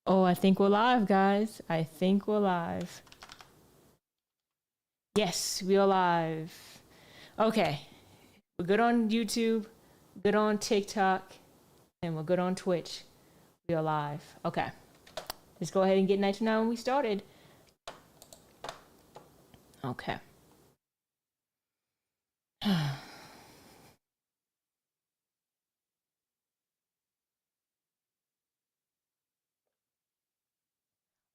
Oh, I think we're live, guys. I think we're live. Yes, we are live. Okay, we're good on YouTube, good on TikTok, and we're good on Twitch. We are live. Okay, let's go ahead and get 99 when we started. Okay.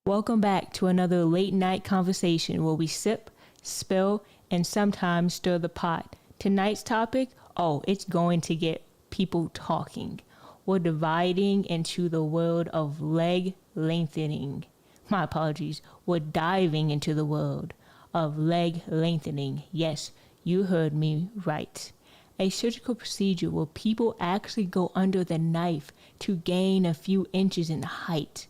Welcome back to another late night conversation where we sip, spill, and sometimes stir the pot. Tonight's topic, it's going to get people talking. We're dividing into the world of leg lengthening. My apologies. We're diving into the world of leg lengthening. Yes, you heard me right. A surgical procedure where people actually go under the knife to gain a few inches in height.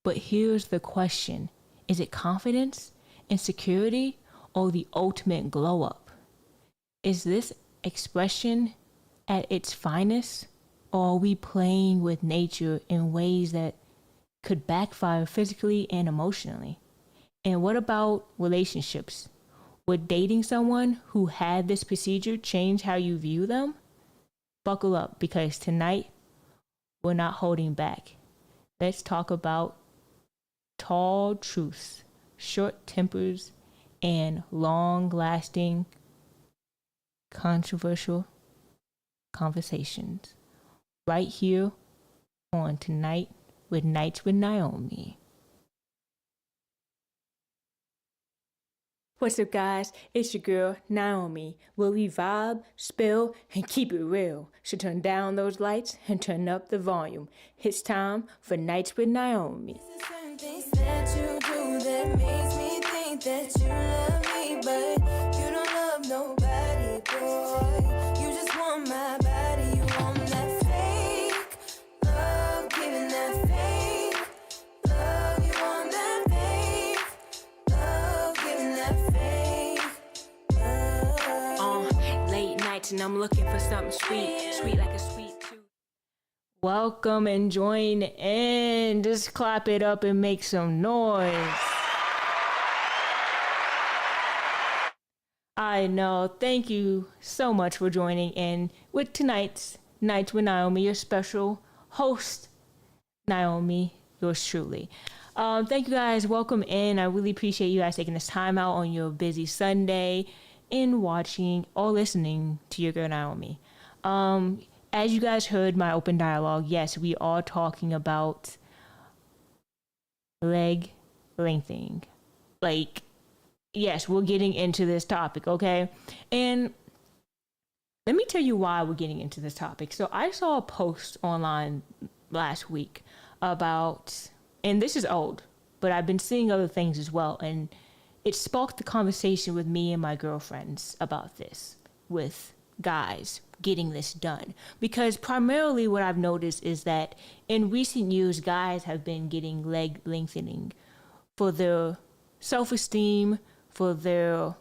But here's the question. Is it confidence, insecurity, or the ultimate glow up? Is this expression at its finest, or are we playing with nature in ways that could backfire physically and emotionally? And what about relationships? Would dating someone who had this procedure change how you view them? Buckle up, because tonight we're not holding back. Let's talk about tall truths, short tempers, and long-lasting, controversial conversations. Right here on Tonight with Nights with Nyomi. What's up, guys? It's your girl, Nyomi, where we vibe, spill, and keep it real. So turn down those lights and turn up the volume. It's time for Nights with Nyomi. Things that you do that makes me think that you love me, but you don't love nobody, boy. You just want my body, you want that fake love, giving that fake love. You want that fake love, giving that fake love. Late nights and I'm looking for something sweet, sweet like a sweet tooth. Welcome and join in. Just clap it up and make some noise. I know. Thank you so much for joining in with tonight's Nights with Nyomi, your special host, Nyomi, yours truly. Thank you guys. Welcome in. I really appreciate you guys taking this time out on your busy Sunday and watching or listening to your girl Nyomi. As you guys heard my open dialogue, yes, we are talking about leg lengthening. Like, yes, we're getting into this topic, okay? And let me tell you why we're getting into this topic. So I saw a post online last week about, and this is old, but I've been seeing other things as well, and it sparked the conversation with me and my girlfriends about this, with guys getting this done, because primarily what I've noticed is that in recent years guys have been getting leg lengthening for their self-esteem, for their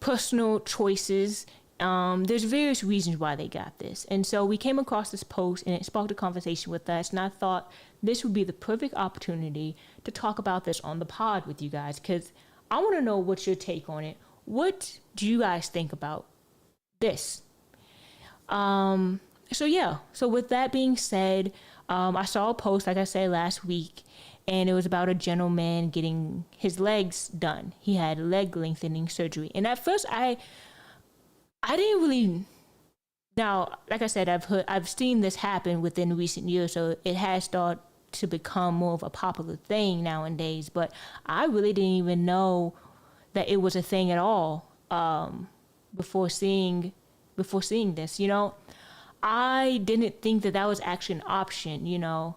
personal choices. There's various reasons why they got this, and so we came across this post and it sparked a conversation with us, and I thought this would be the perfect opportunity to talk about this on the pod with you guys, because I want to know what's your take on it. What do you guys think about this? So with that being said, I saw a post, like I said, last week, and it was about a gentleman getting his legs done. He had leg lengthening surgery. And at first I didn't really, now, like I said, I've seen this happen within recent years, so it has started to become more of a popular thing nowadays, but I really didn't even know that it was a thing at all, before seeing this, I didn't think that was actually an option,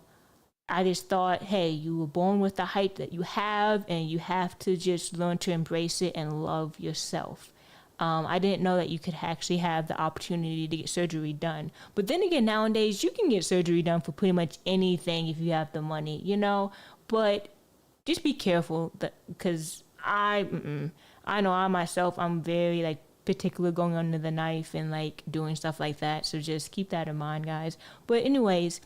I just thought, hey, you were born with the height that you have, and you have to just learn to embrace it and love yourself. I didn't know that you could actually have the opportunity to get surgery done. But then again, nowadays, you can get surgery done for pretty much anything if you have the money, But just be careful, because I know I myself, I'm very, particular going under the knife and, doing stuff like that. So just keep that in mind, guys. But anyways,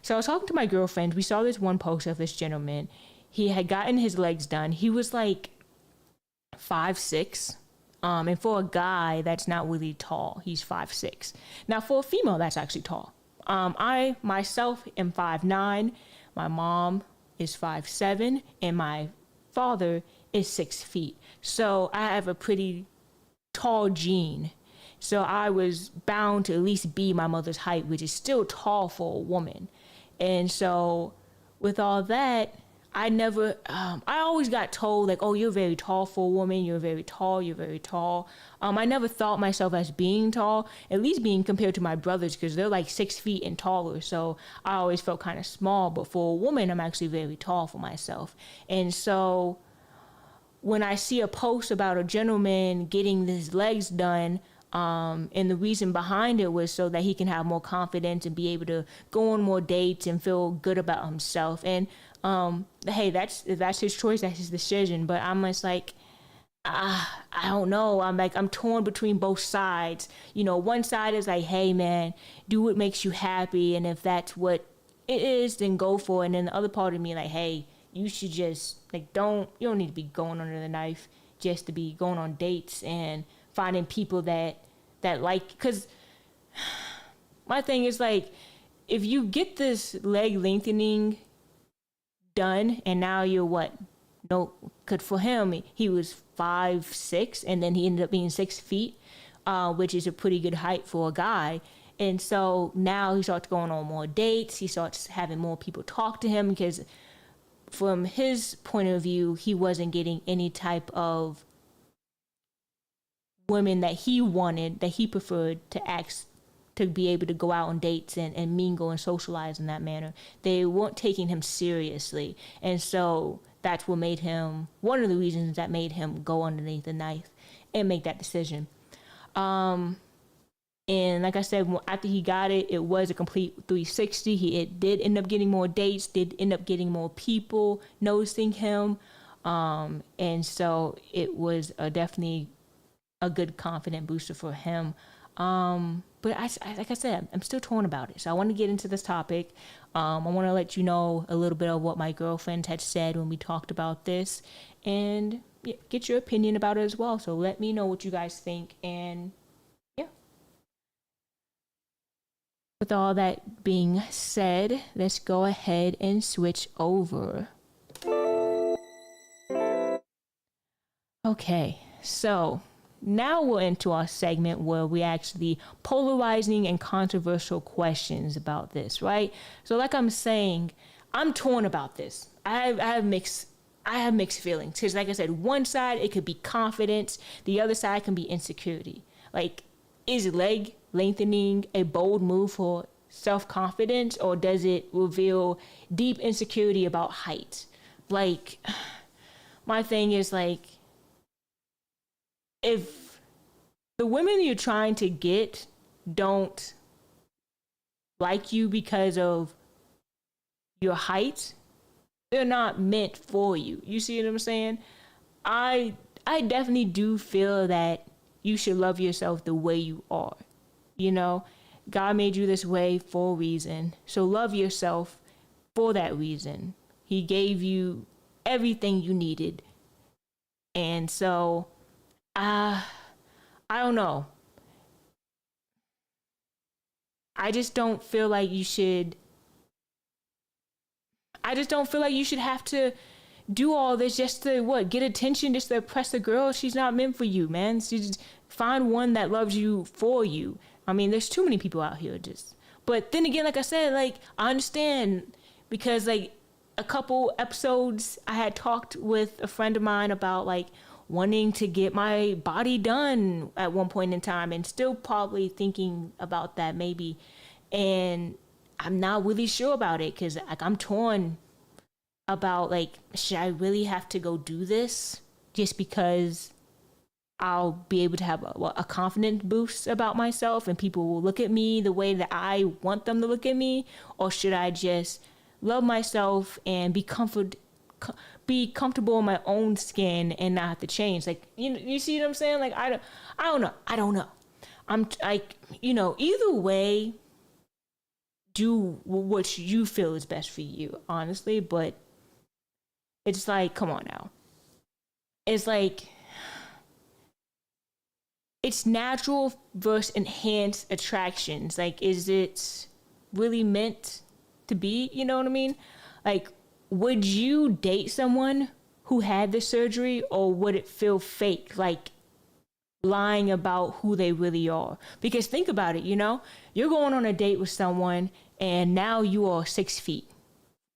So I was talking to my girlfriend. We saw this one post of this gentleman. He had gotten his legs done. He was like 5'6". And for a guy that's not really tall, he's 5'6". Now for a female, that's actually tall. I myself am 5'9". My mom is 5'7", and my father is 6 feet. So I have a pretty tall gene. So I was bound to at least be my mother's height, which is still tall for a woman. And so with all that, I never, I always got told like, oh, you're very tall for a woman. You're very tall. You're very tall. I never thought myself as being tall, at least being compared to my brothers, because they're like 6 feet and taller. So I always felt kind of small. But for a woman, I'm actually very tall for myself. And so when I see a post about a gentleman getting his legs done, and the reason behind it was so that he can have more confidence and be able to go on more dates and feel good about himself. And hey, that's his choice, that's his decision. But I'm just like, I don't know. I'm torn between both sides. You know, one side is like, hey man, do what makes you happy, and if that's what it is, then go for it. And then the other part of me like, hey, you should just like you don't need to be going under the knife just to be going on dates and finding people that like, because my thing is like, if you get this leg lengthening done and now you're what, no, because for him he was 5'6", and then he ended up being 6 feet, which is a pretty good height for a guy. And so now he starts going on more dates, he starts having more people talk to him, because from his point of view, he wasn't getting any type of women that he wanted, that he preferred to ask to be able to go out on dates and mingle and socialize in that manner. They weren't taking him seriously. And so that's what made him, one of the reasons that made him go underneath the knife and make that decision. And like I said, after he got it, it was a complete 360. It did end up getting more dates, did end up getting more people noticing him. And so it was definitely a good confident booster for him. But I like I said, I'm still torn about it. So I want to get into this topic. I want to let you know a little bit of what my girlfriend had said when we talked about this, and get your opinion about it as well. So let me know what you guys think. And yeah. With all that being said, let's go ahead and switch over. Okay, so now we're into our segment where we actually polarizing and controversial questions about this, right? So like I'm saying, I'm torn about this. I have mixed feelings, because like I said, one side it could be confidence, the other side can be insecurity. Like, is leg lengthening a bold move for self-confidence, or does it reveal deep insecurity about height? Like, my thing is like, if the women you're trying to get don't like you because of your height, they're not meant for you. You see what I'm saying? I definitely do feel that you should love yourself the way you are. You know, God made you this way for a reason. So love yourself for that reason. He gave you everything you needed. And so I don't know. I just don't feel like you should have to do all this just to get attention, just to impress a girl. She's not meant for you, man. So just find one that loves you for you. I mean, there's too many people out here but then again, like I said, like, I understand, because like a couple episodes I had talked with a friend of mine about like wanting to get my body done at one point in time, and still probably thinking about that maybe. And I'm not really sure about it, because like I'm torn about like, should I really have to go do this just because I'll be able to have a confidence boost about myself and people will look at me the way that I want them to look at me? Or should I just love myself and be comfortable in my own skin and not have to change? Like, you see what I'm saying? Like, I don't know. I'm like, either way, do what you feel is best for you, honestly. But it's like, come on now. It's like, it's natural versus enhanced attractions. Like, is it really meant to be? You know what I mean? Like, would you date someone who had the surgery, or would it feel fake? Like, lying about who they really are. Because think about it, you're going on a date with someone and now you are 6 feet.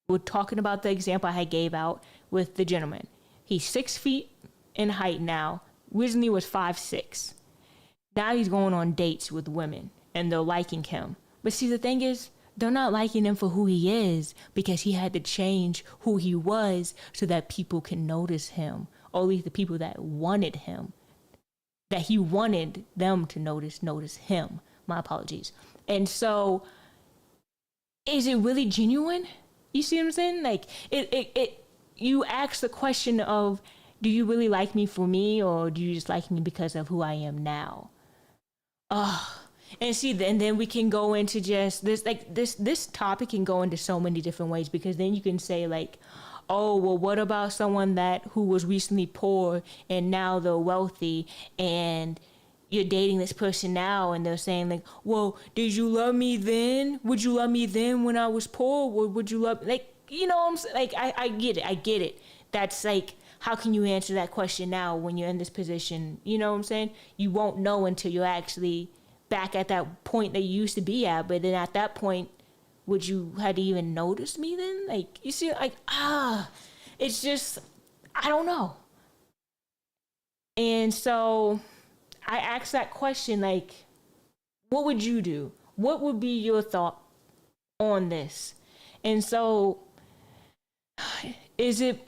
We're talking about the example I had gave out with the gentleman. He's 6 feet in height now. Originally was 5'6". Now he's going on dates with women and they're liking him. But see, the thing is, they're not liking him for who he is, because he had to change who he was so that people can notice him, or at least the people that wanted him, that he wanted them to notice him. My apologies. And so, is it really genuine? You see what I'm saying? Like, you ask the question of, do you really like me for me, or do you just like me because of who I am now? And see, then we can go into just this topic can go into so many different ways, because then you can say like, oh, well, what about someone who was recently poor and now they're wealthy, and you're dating this person now and they're saying like, well, did you love me then? Would you love me then when I was poor? Or would you love, like, you know what I'm saying? Like, I get it. That's like, how can you answer that question now when you're in this position? You know what I'm saying? You won't know until you're actually back at that point that you used to be at. But then at that point, would you have to even notice me then? Like, you see, like, it's just, I don't know. And so I asked that question, like, what would you do? What would be your thought on this? And so, is it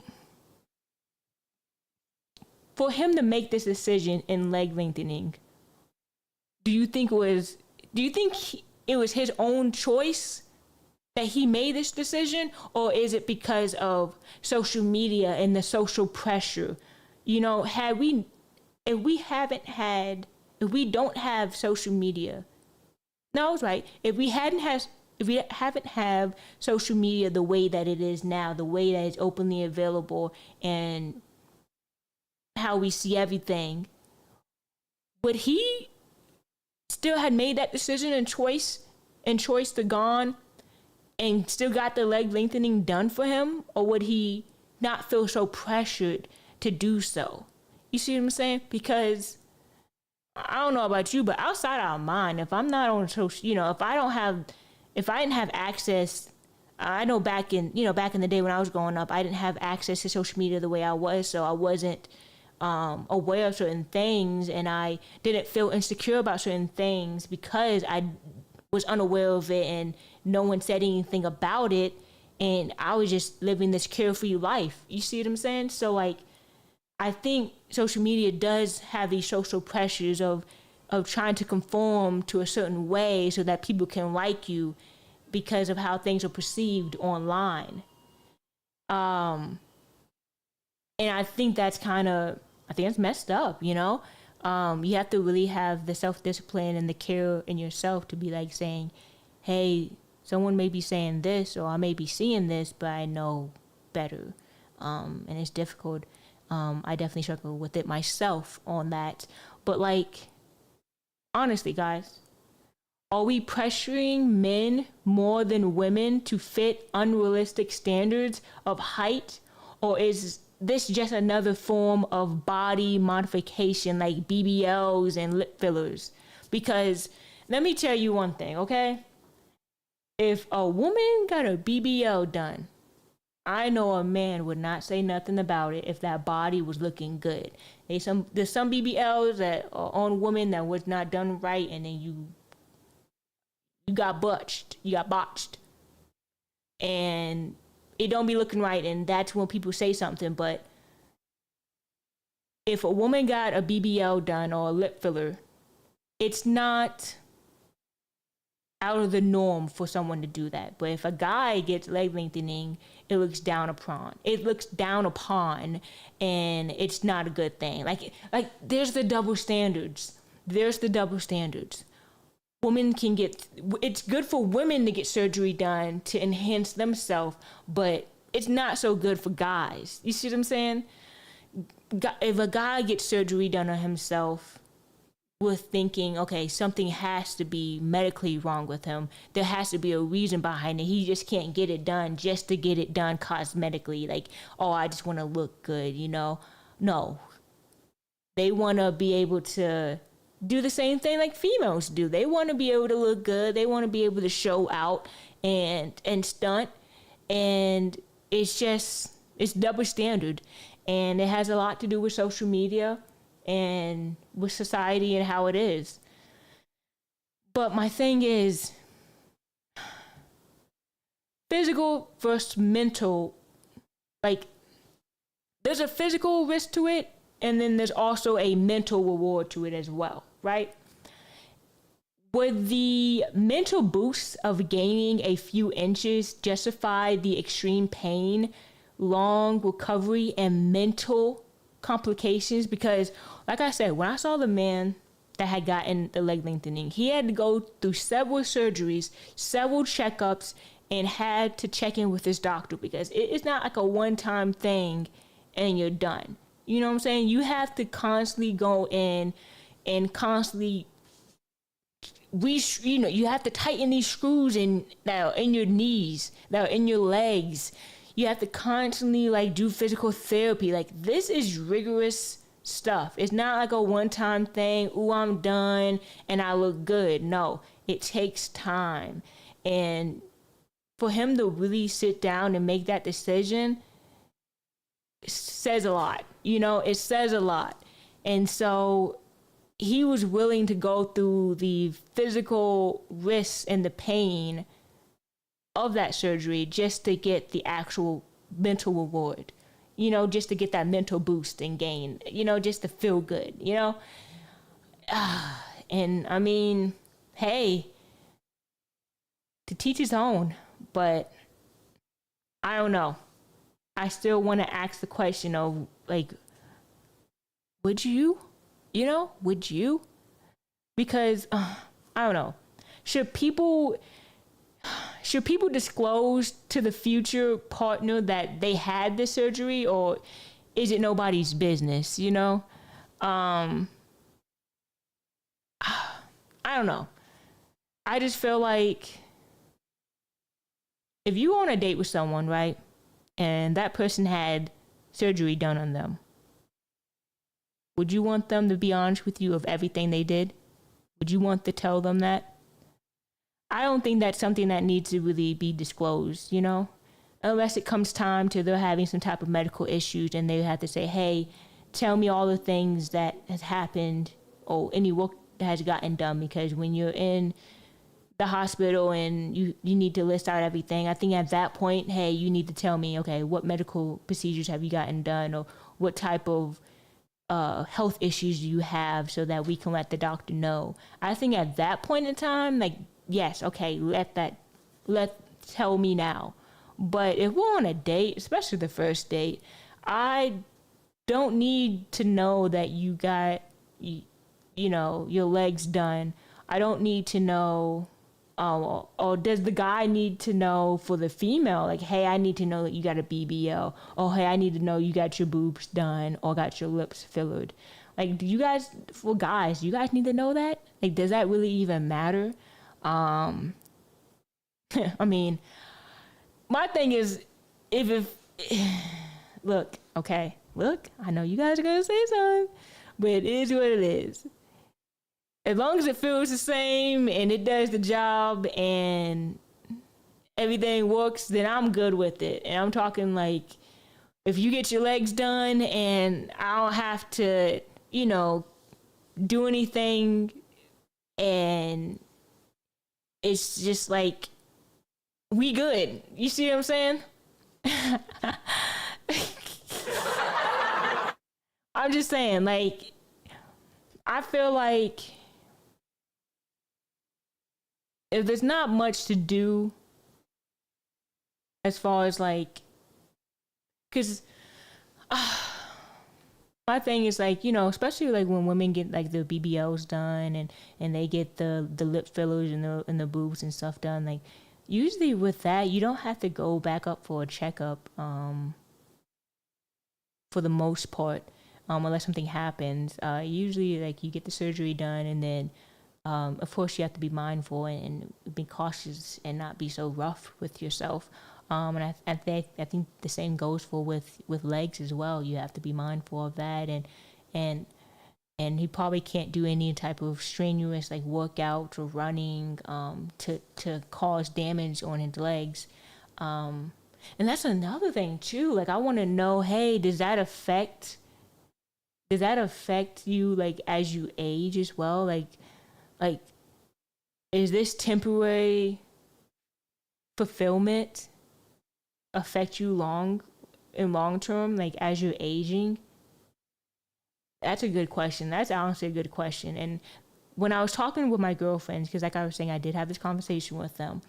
for him to make this decision in leg lengthening? Do you think it was his own choice that he made this decision, or is it because of social media and the social pressure? If we don't have social media, no, I was right. If we haven't have social media the way that it is now, the way that it's openly available, and how we see everything, would he still had made that decision and choice to gone and still got the leg lengthening done for him? Or would he not feel so pressured to do so? You see what I'm saying? Because I don't know about you, but outside our mind, if I'm not on social, if I didn't have access, I know back in the day when I was growing up, I didn't have access to social media the way I was, so I wasn't aware of certain things, and I didn't feel insecure about certain things because I was unaware of it and no one said anything about it, and I was just living this carefree life. You see what I'm saying? So like, I think social media does have these social pressures of trying to conform to a certain way so that people can like you because of how things are perceived online. And I think that's messed up, You have to really have the self-discipline and the care in yourself to be like saying, hey, someone may be saying this or I may be seeing this, but I know better. And it's difficult. I definitely struggle with it myself on that. But like, honestly, guys, are we pressuring men more than women to fit unrealistic standards of height? Or is this just another form of body modification like BBLs and lip fillers? Because let me tell you one thing, okay? If a woman got a BBL done, I know a man would not say nothing about it if that body was looking good. There's some BBLs that are on women that was not done right, and then you got botched, and it don't be looking right, and that's when people say something. But if a woman got a BBL done or a lip filler, it's not out of the norm for someone to do that. But if a guy gets leg lengthening, it looks down upon, and it's not a good thing. Like there's the double standards. women can get, it's good for women to get surgery done to enhance themselves, but it's not so good for guys. You see what I'm saying? If a guy gets surgery done on himself with thinking, okay, something has to be medically wrong with him, there has to be a reason behind it. He just can't get it done just to get it done cosmetically. Like, oh, I just want to look good, you know? No. They want to be able to do the same thing like females do. They want to be able to look good. They want to be able to show out and stunt. And it's double standard. And it has a lot to do with social media and with society and how it is. But my thing is, physical versus mental, like, there's a physical risk to it, and then there's also a mental reward to it as well, right? Would the mental boost of gaining a few inches justify the extreme pain, long recovery, and mental complications? Because, like I said, when I saw the man that had gotten the leg lengthening, he had to go through several surgeries, several checkups, and had to check in with his doctor, because it's not like a one-time thing and you're done. You know what I'm saying? You have to constantly go in and constantly you have to tighten these screws in now in your knees, now in your legs. You have to constantly like do physical therapy. Like, this is rigorous stuff. It's not like a one-time thing. Ooh, I'm done and I look good. No, it takes time. And for him to really sit down and make that decision says a lot. You know, it says a lot. And so he was willing to go through the physical risks and the pain of that surgery just to get the actual mental reward, you know, just to get that mental boost and gain, you know, just to feel good, you know. And I mean, hey, to teach his own, but I don't know. I still want to ask the question of, like, would you? You know, would you? Because I don't know. Should people disclose to the future partner that they had this surgery, or is it nobody's business? You know, I don't know. I just feel like if you go on a date with someone, right, and that person had surgery done on them, would you want them to be honest with you of everything they did? Would you want to tell them that? I don't think that's something that needs to really be disclosed, you know? Unless it comes time to they're having some type of medical issues and they have to say, hey, tell me all the things that has happened or any work that has gotten done. Because when you're in the hospital and you need to list out everything, I think at that point, hey, you need to tell me, okay, what medical procedures have you gotten done, or what type of health issues you have, so that we can let the doctor know. I think at that point in time, like, yes, okay, tell me now. But if we're on a date, especially the first date, I don't need to know that you got, you know, your legs done. I don't need to know, or does the guy need to know for the female, like, hey, I need to know that you got a BBL, or hey, I need to know you got your boobs done or got your lips fillered. Like, do you guys, for guys, do you guys need to know that? Like, does that really even matter? I mean, my thing is, if look, okay, look, I know you guys are gonna say something, but it is what it is. As long as it feels the same and it does the job and everything works, then I'm good with it. And I'm talking like, if you get your legs done and I don't have to, you know, do anything, and it's just like, we good. You see what I'm saying? I'm just saying, like, I feel like if there's not much to do as far as like, because my thing is like, you know, especially like when women get like the BBLs done and they get the lip fillers and the boobs and stuff done, like usually with that you don't have to go back up for a checkup for the most part, unless something happens. Usually like you get the surgery done and then of course you have to be mindful and be cautious and not be so rough with yourself. And I think the same goes for with legs as well. You have to be mindful of that, and and he probably can't do any type of strenuous like workout or running to cause damage on his legs. And that's another thing too. Like I want to know, hey, does that affect you like as you age as well? Like is this temporary fulfillment affect you long term, like as you're aging? That's a good question. That's honestly a good question. And when I was talking with my girlfriends, because like I was saying, I did have this conversation with them.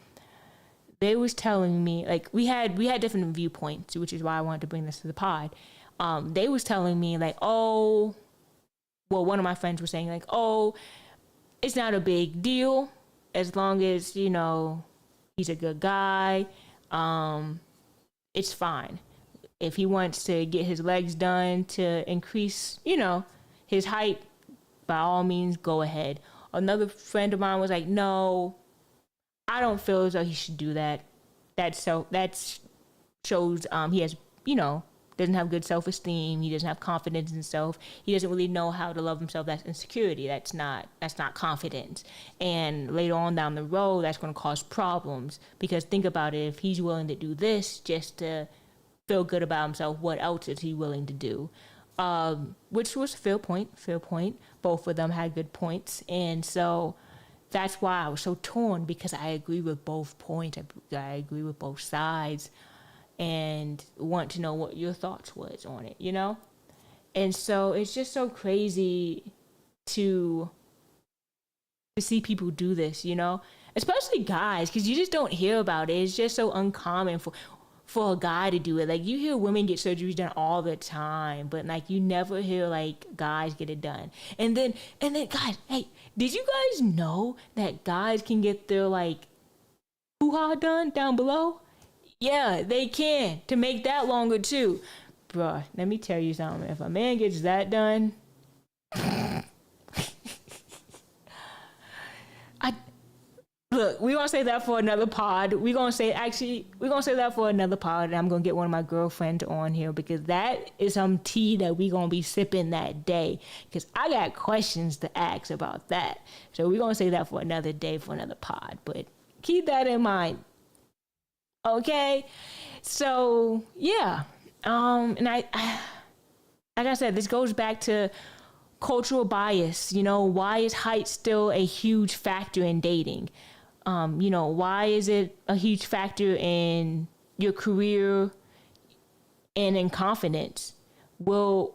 They was telling me like we had different viewpoints, which is why I wanted to bring this to the pod. They was telling me like, oh, well, one of my friends was saying like, oh, it's not a big deal as long as you know he's a good guy. It's fine. If he wants to get his legs done to increase, you know, his height, by all means, go ahead. Another friend of mine was like, no, I don't feel as though he should do that. That shows he has, you know, doesn't have good self-esteem. He doesn't have confidence in himself. He doesn't really know how to love himself. That's insecurity. That's not confidence. And later on down the road, that's going to cause problems. Because think about it, if he's willing to do this just to feel good about himself, what else is he willing to do? Which was a fair point. Both of them had good points. And so that's why I was so torn, because I agree with both points. I agree with both sides and want to know what your thoughts was on it, you know? And so it's just so crazy to see people do this, you know? Especially guys, because you just don't hear about it. It's just so uncommon for a guy to do it. Like you hear women get surgeries done all the time, but like you never hear like guys get it done. And then guys, hey, did you guys know that guys can get their like hoo-ha done down below? Yeah, they can, to make that longer too. Bruh, let me tell you something. If a man gets that done, look, we're gonna say that for another pod. We're gonna say that for another pod, and I'm gonna get one of my girlfriends on here because that is some tea that we're gonna be sipping that day. Because I got questions to ask about that. So we're gonna say that for another day, for another pod. But keep that in mind. Okay? So yeah. And I like I said, this goes back to cultural bias. You know, why is height still a huge factor in dating? You know, why is it a huge factor in your career and in confidence? Will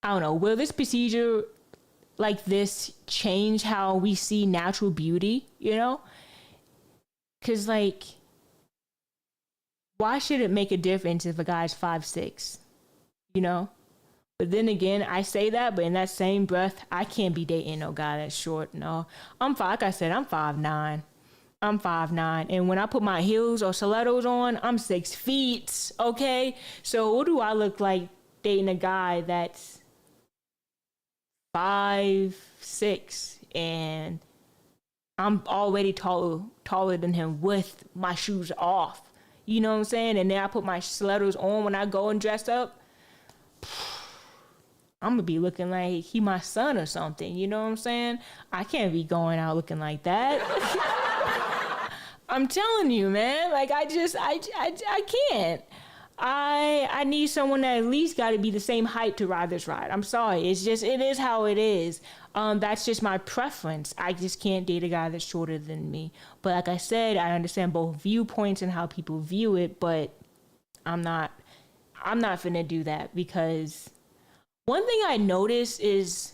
this procedure like this change how we see natural beauty, you know? Because, like, why should it make a difference if a guy's 5'6", you know? But then again, I say that, but in that same breath, I can't be dating no guy that's short. No, like I said, I'm 5'9". I'm 5'9", and when I put my heels or stilettos on, I'm 6 feet. Okay, so what do I look like dating a guy that's 5'6", and I'm already taller than him with my shoes off? You know what I'm saying? And then I put my stilettos on when I go and dress up. I'm gonna be looking like he my son or something. You know what I'm saying? I can't be going out looking like that. I'm telling you, man. Like I can't. I need someone that at least got to be the same height to ride this ride. I'm sorry. It is how it is. That's just my preference. I just can't date a guy that's shorter than me. But like I said, I understand both viewpoints and how people view it. But I'm not finna do that, because one thing I notice is,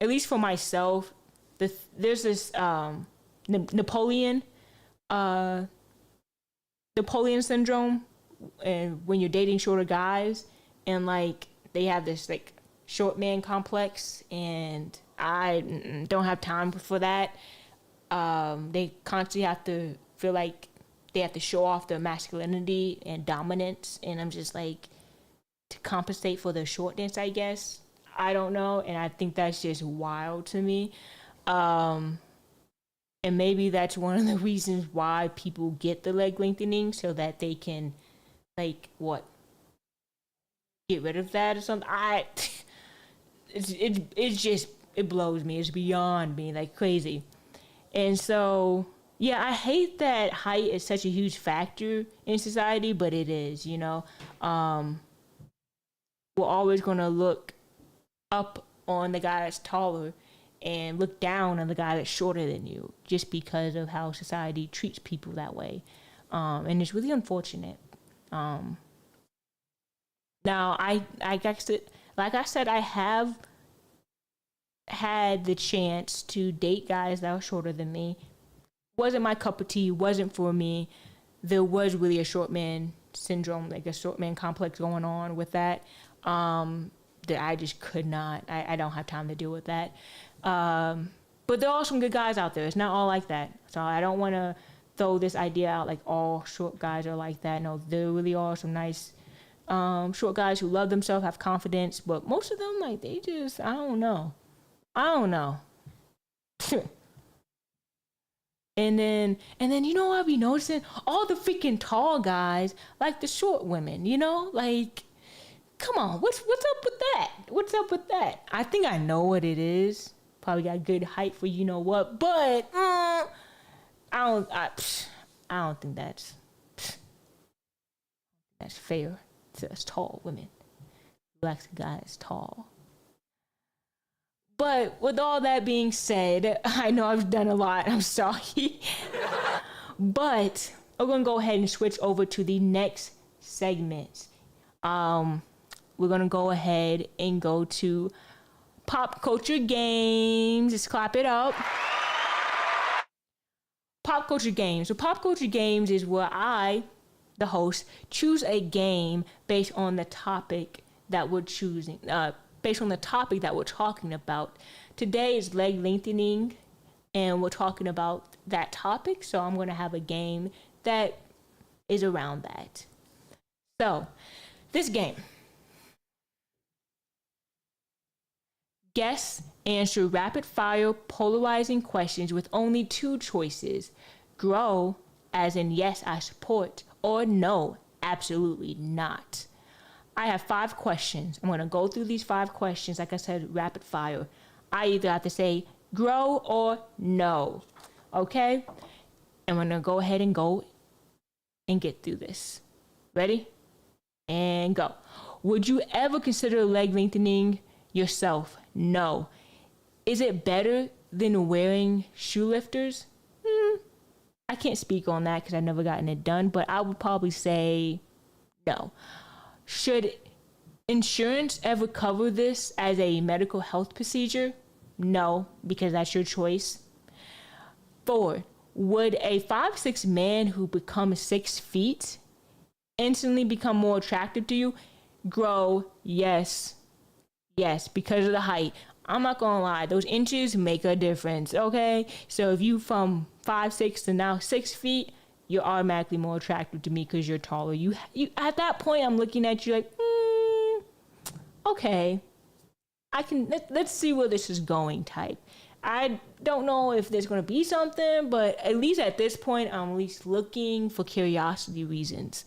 at least for myself, there's this Napoleon syndrome and when you're dating shorter guys, and like they have this like short man complex, and I don't have time for that. They constantly have to feel like they have to show off their masculinity and dominance, and I'm just like, to compensate for their shortness, I guess. I don't know, and I think that's just wild to me. And maybe that's one of the reasons why people get the leg lengthening, so that they can, like, what, get rid of that or something. It's just, it blows me. It's beyond me, like crazy. And so, yeah, I hate that height is such a huge factor in society, but it is, you know. We're always going to look up on the guy that's taller and look down on the guy that's shorter than you, just because of how society treats people that way. And it's really unfortunate. Now, like I said, I have had the chance to date guys that were shorter than me. Wasn't my cup of tea, wasn't for me. There was really a short man syndrome, like a short man complex going on with that. That I just could not. I don't have time to deal with that. But there are some good guys out there. It's not all like that. So I don't want to throw this idea out like all short guys are like that. No, there really are some nice short guys who love themselves, have confidence. But most of them, like, they just, I don't know. And then you know what I be noticing? All the freaking tall guys like the short women, you know? Like, come on, what's up with that? What's up with that? I think I know what it is. Probably got good height for you know what, but I don't think that's fair to us tall women. Black guys tall. But with all that being said, I know I've done a lot. I'm sorry. But we're going to go ahead and switch over to the next segment. We're going to go ahead and go to pop culture games. Just clap it up. Pop culture games. So pop culture games is where I, the host, choose a game based on the topic that we're choosing. Based on the topic that we're talking about. Today is leg lengthening, and we're talking about that topic, so I'm going to have a game that is around that. So, this game. Guess, answer rapid fire polarizing questions with only 2 choices. Grow, as in yes, I support, or no, absolutely not. I have 5 questions. I'm going to go through these 5 questions, like I said, rapid fire. I either have to say grow or no. Okay? I'm going to go ahead and get through this. Ready? And go. Would you ever consider leg lengthening yourself? No. Is it better than wearing shoe lifters? I can't speak on that because I've never gotten it done, but I would probably say no. Should insurance ever cover this as a medical health procedure? No, because that's your choice. 4, would a 5'6" man who becomes 6 feet instantly become more attractive to you? Grow, yes. Yes, because of the height. I'm not gonna lie, those inches make a difference, okay? So if you from 5'6" to now 6 feet, you're automatically more attractive to me because you're taller. You at that point, I'm looking at you like, okay, let's see where this is going type. I don't know if there's going to be something, but at least at this point, I'm at least looking for curiosity reasons.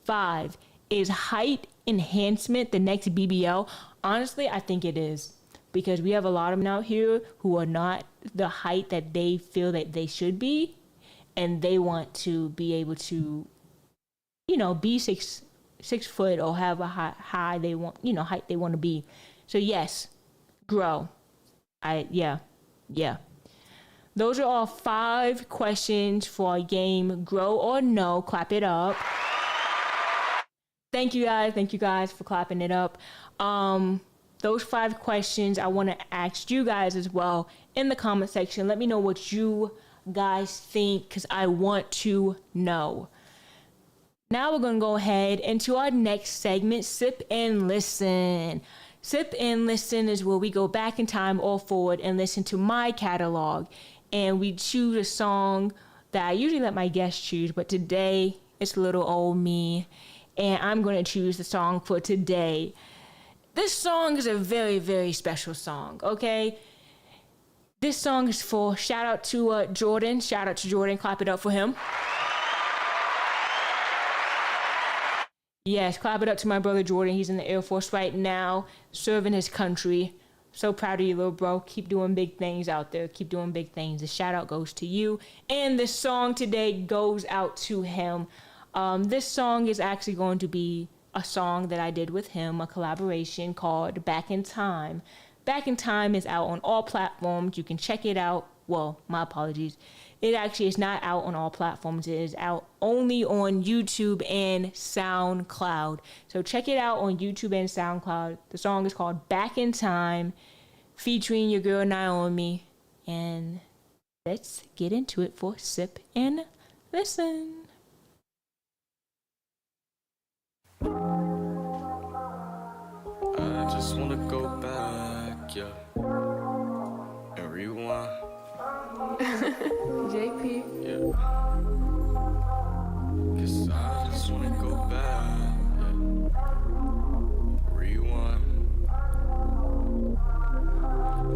5, is height enhancement the next BBL? Honestly, I think it is. Because we have a lot of men out here who are not the height that they feel that they should be. And they want to be able to, you know, be 6 foot or have a high they want, you know, height they want to be. So yes, grow. Yeah. Those are all 5 questions for a game. Grow or no. Clap it up. Thank you guys for clapping it up. Those 5 questions I want to ask you guys as well in the comment section. Let me know what you guys think because I want to know. Now we're going to go ahead into our next segment, Sip and Listen. Sip and Listen is where we go back in time or forward and listen to my catalog. And we choose a song that I usually let my guests choose, but today it's little old me. And I'm going to choose the song for today. This song is a very, very special song, okay? This song is for shout out to Jordan. Shout out to Jordan. Clap it up for him. Yes, clap it up to my brother Jordan. He's in the Air Force right now, serving his country. So proud of you, little bro. Keep doing big things out there. Keep doing big things. The shout out goes to you. And this song today goes out to him. This song is actually going to be a song that I did with him, a collaboration called Back in Time. Back in Time is out on all platforms. You can check it out. Well, my apologies. It actually is not out on all platforms. It is out only on YouTube and SoundCloud. So check it out on YouTube and SoundCloud. The song is called Back in Time, featuring your girl Nyomi. And let's get into it for Sip and Listen. I just wanna go back, yeah, and rewind. JP. Yeah. Cause I just wanna go back, yeah. Rewind.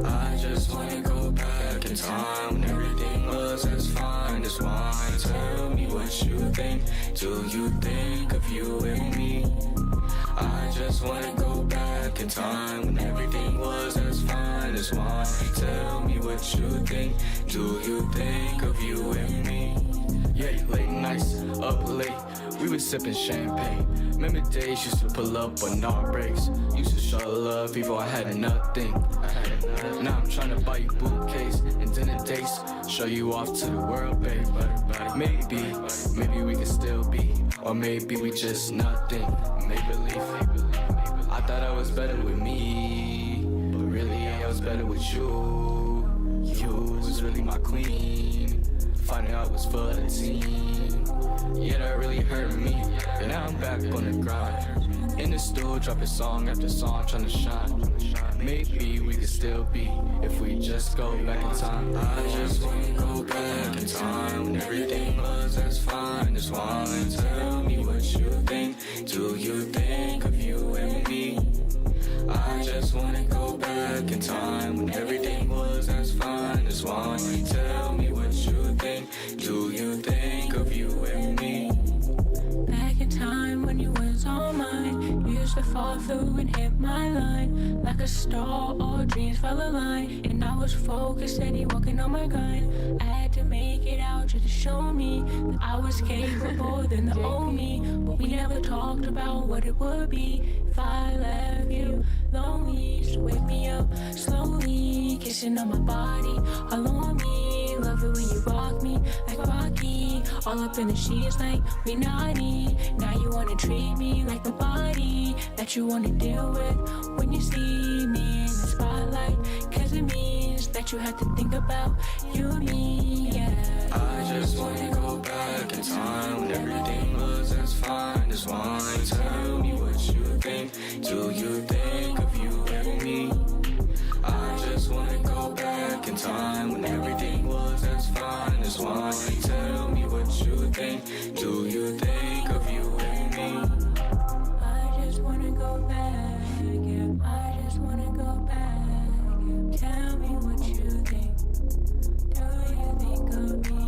I just wanna go back in time when everything was as fine as wine. Tell me what you think. Do you think of you and me? I just wanna go back in time when everything was as fine as wine. Tell me what you think. Do you think of you and me? Yeah, late nights, up late, we was sipping champagne. Remember days used to pull up on our breaks. Used to show love even though I had nothing. Now I'm trying to buy you bouquets and dinner dates. Show you off to the world, babe. Maybe we can still be. Or maybe we just nothing. Make believe. I thought I was better with me, but really I was better with you. You was really my queen. Finding out was for the team. Yeah, that really hurt me. And now I'm back on the grind. In the studio, dropping song after song, trying to shine. Maybe we could still be if we just go back in time. I just wanna go back in time when everything was as fine as wine. Tell me what you think. Do you think of you and me? I just wanna go back in time when everything was as fine as wine. Tell me what you think. Do you think of you and me? Back in time when you was all mine, you used to fall through and hit my line. Like a star, all dreams fell aligned. And I was focused, steady walking on my grind. I had to make it out just to show me that I was capable than the old me. But we never talked about what it would be if I left you lonely. So wake me up slowly, kissing on my body, all on me. Love it when you rock me like Rocky, all up in the sheets like we naughty. Now you wanna treat me like a body that you wanna deal with when you see me in the spotlight. Cause it means that you have to think about you and me, yeah. I just wanna go back in time when everything was as fine as wine. Tell me what you think. Do you think of you and me? I just wanna go back in time when everything was as fine as wine. Tell me what you think. Do you think of you and me? I just wanna go back, yeah. I just wanna go back, yeah. Tell me what you think. Do you think of me?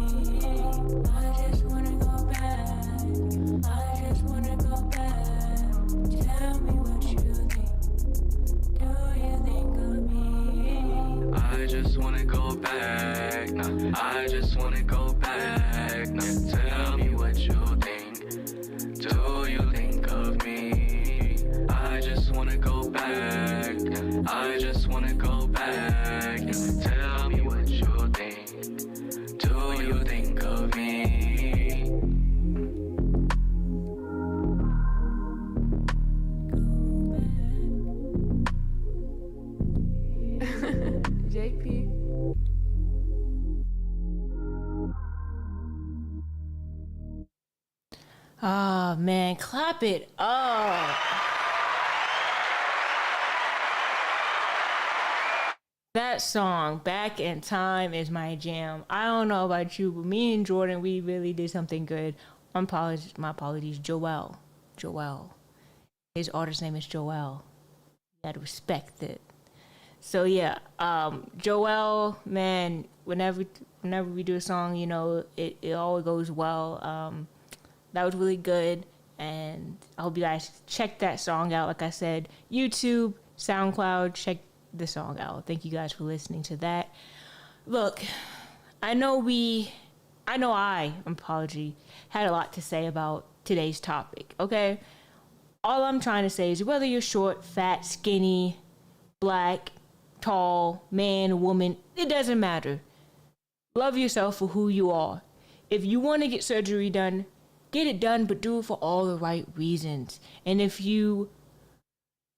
I just wanna go back. I just wanna go back. Tell me what you think. Do you think of me? I just wanna go back now. I just wanna go back now. Tell me what you think. Do you think of me? I just wanna go back. I just wanna go back. Tell me what you think. Do you think of me? JP. Oh man, clap it up. That song, Back in Time, is my jam. I don't know about you, but me and Jordan, we really did something good. My apologies, Joel. Joel. His artist name is Joel. You gotta respect it. So yeah, Joel, man, whenever we do a song, you know, it always goes well. That was really good, and I hope you guys check that song out. Like I said, YouTube, SoundCloud, check the song out. Thank you guys for listening to that. Look, apology, had a lot to say about today's topic, okay? All I'm trying to say is whether you're short, fat, skinny, black, tall, man, woman, it doesn't matter. Love yourself for who you are. If you want to get surgery done, get it done, but do it for all the right reasons. And if you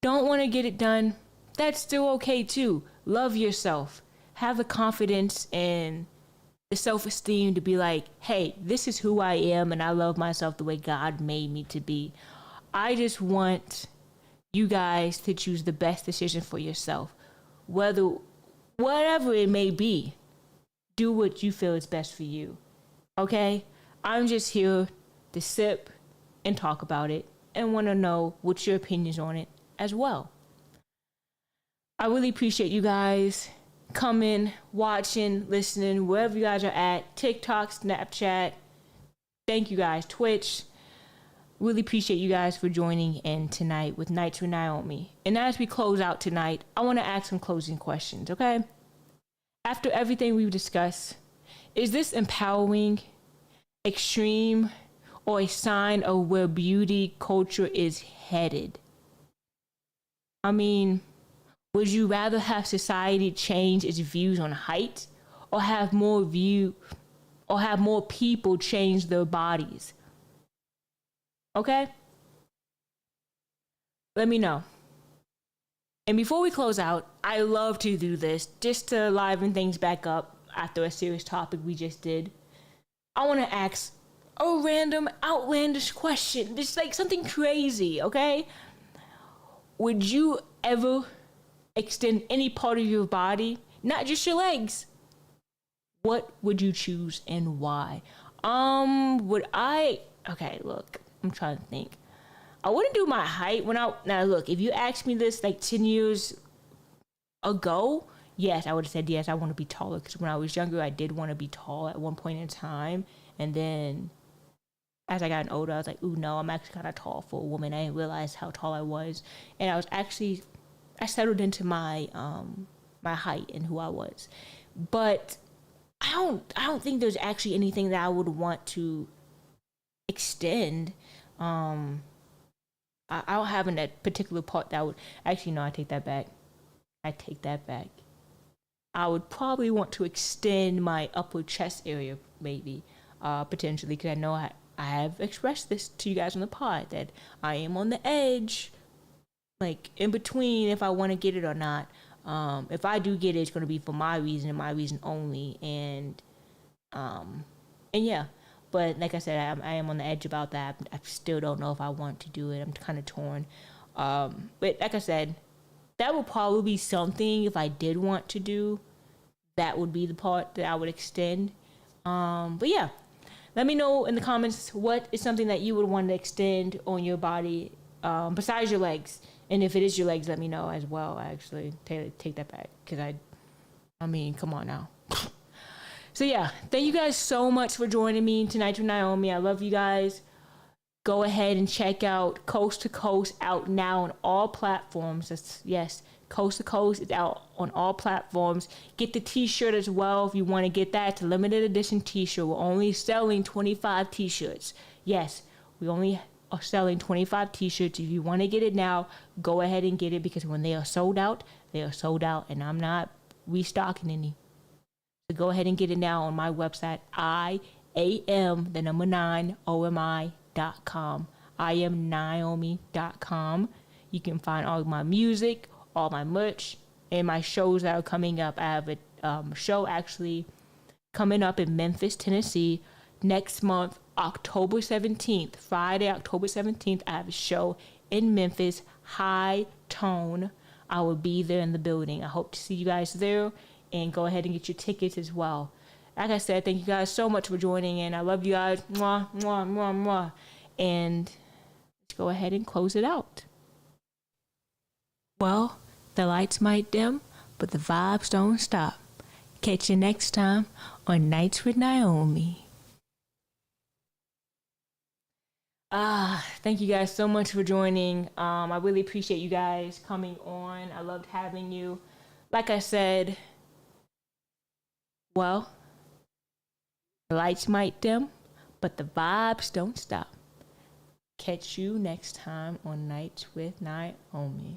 don't want to get it done, that's still okay too. Love yourself. Have the confidence and the self-esteem to be like, hey, this is who I am, and I love myself the way God made me to be. I just want you guys to choose the best decision for yourself. Whatever it may be, do what you feel is best for you. Okay? I'm just here to sip and talk about it and want to know what's your opinions on it as well. I really appreciate you guys coming, watching, listening, wherever you guys are at. TikTok, Snapchat. Thank you guys. Twitch. Really appreciate you guys for joining in tonight with Nights with Nyomi. And as we close out tonight, I want to ask some closing questions, okay? After everything we've discussed, is this empowering, extreme, or a sign of where beauty culture is headed? I mean, would you rather have society change its views on height, or have more people change their bodies? Okay? Let me know. And before we close out, I love to do this just to liven things back up after a serious topic we just did. I want to ask a random, outlandish question, just like something crazy, okay? Would you ever extend any part of your body, not just your legs? What would you choose and why? Okay, look, I'm trying to think. I wouldn't do my height now look, if you asked me this like 10 years ago, yes, I would have said yes, I want to be taller, because when I was younger, I did want to be tall at one point in time, and then as I got older, I was like, ooh, no, I'm actually kind of tall for a woman. I didn't realize how tall I was, and I settled into my my height and who I was. But I don't think there's actually anything that I would want to extend. I don't have in that particular part that would actually, no, I take that back. I would probably want to extend my upper chest area, maybe, potentially, because I know I have expressed this to you guys on the pod that I am on the edge, like in between if I want to get it or not. If I do get it, it's going to be for my reason and my reason only, and yeah. But like I said, I am on the edge about that. I still don't know if I want to do it. I'm kind of torn. But like I said, that would probably be something, if I did want to do, that would be the part that I would extend. But yeah, let me know in the comments what is something that you would want to extend on your body besides your legs. And if it is your legs, let me know as well. Actually, take that back, because I mean, come on now. So yeah, thank you guys so much for joining me tonight with Nyomi. I love you guys. Go ahead and check out Coast to Coast, out now on all platforms. Yes, Coast to Coast is out on all platforms. Get the t-shirt as well if you want to get that. It's a limited edition t-shirt. We're only selling 25 t-shirts. Yes, we only are selling 25 t-shirts. If you want to get it now, go ahead and get it, because when they are sold out, they are sold out, and I'm not restocking any. So go ahead and get it now on my website, IAM9OMI.com. IAM9OMI.com. You can find all my music, all my merch, and my shows that are coming up. I have a show actually coming up in Memphis, Tennessee next month, October 17th, Friday, October 17th, I have a show in Memphis, High Tone. I will be there in the building. I hope to see you guys there, and go ahead and get your tickets as well. Like I said, thank you guys so much for joining in. I love you guys. Mwah, mwah, mwah, mwah. And let's go ahead and close it out. Well, the lights might dim, but the vibes don't stop. Catch you next time on Nights with Nyomi. Thank you guys so much for joining. I really appreciate you guys coming on. I loved having you. Like I said, well, the lights might dim, but the vibes don't stop. Catch you next time on Nights with Nyomi.